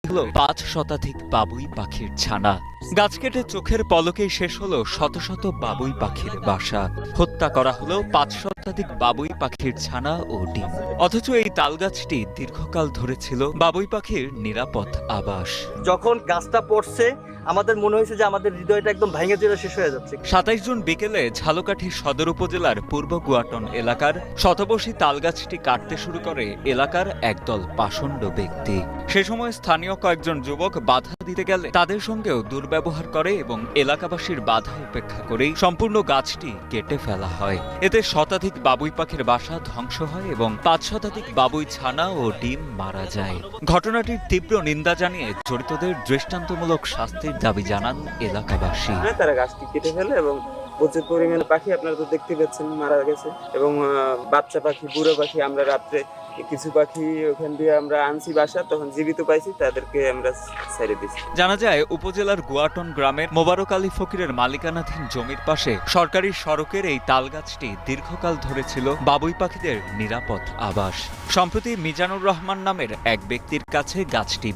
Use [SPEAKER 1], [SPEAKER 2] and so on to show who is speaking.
[SPEAKER 1] হলো ৫ শতাধিক বাবুই পাখির ছানা। গাছ কেটে চোখের পলকেই শেষ হলো শত শত বাবুই পাখির বাসা। হত্যা করা হলো ৫ শতাধিক বাবুই পাখির ছানা ও ডিম। অথচ এই তালগাছটি দীর্ঘকাল ধরে ছিল বাবুই পাখির নিরাপদ আবাস।
[SPEAKER 2] যখন গাছটা পড়ছে আমাদের মনে হয়েছে যে আমাদের হৃদয়টা একদম ভেঙে চলে শেষ হয়ে যাচ্ছে।
[SPEAKER 1] ২৭ জুন বিকেলে ঝালকাঠি সদর উপজেলার পূর্ব গুয়াটন এলাকার শতবর্ষী তালগাছটি কাটতে শুরু করে এলাকার একদল পাষণ্ড ব্যক্তি। সে সময় স্থানীয় কয়েকজন যুবক বাধা দিতে গেলে তাদের সঙ্গেও দুর্ব্যবহার করে এবং এলাকাবাসীর বাধা উপেক্ষা করেই সম্পূর্ণ গাছটি কেটে ফেলা হয়। এতে শতাধিক বাবুই পাখির বাসা ধ্বংস হয় এবং ৫ শতাধিক বাবুই ছানা ও ডিম মারা যায়। ঘটনাটির তীব্র নিন্দা জানিয়ে জড়িতদের দৃষ্টান্তমূলক শাস্তির দাবি জানান এলাকাবাসী।
[SPEAKER 3] তারা গাছটি কেটে ফেলে এবং প্রচুর পরিমাণে পাখি আপনারা তো দেখতে পাচ্ছেন মারা গেছে এবং বাচ্চা পাখি বুড়ো পাখি আমরা রাত্রে কিছু পাখি ওখান দিয়ে আমরা আনছি বাসা, তখন জীবিত পাইছি তাদেরকে আমরা ছেড়ে দিচ্ছি।
[SPEAKER 1] জানা যায় উপজেলার গুয়াটন গ্রামের মোবারক আলী ফকিরের মালিকানাধীন জমির পাশে সরকারি সড়কের এই তালগাছটি দীর্ঘকাল ধরে ছিল বাবুই পাখিদের নিরাপদ আবাস। সম্প্রতি মিজানুর রহমান নামের এক ব্যক্তির কাছে গাছটি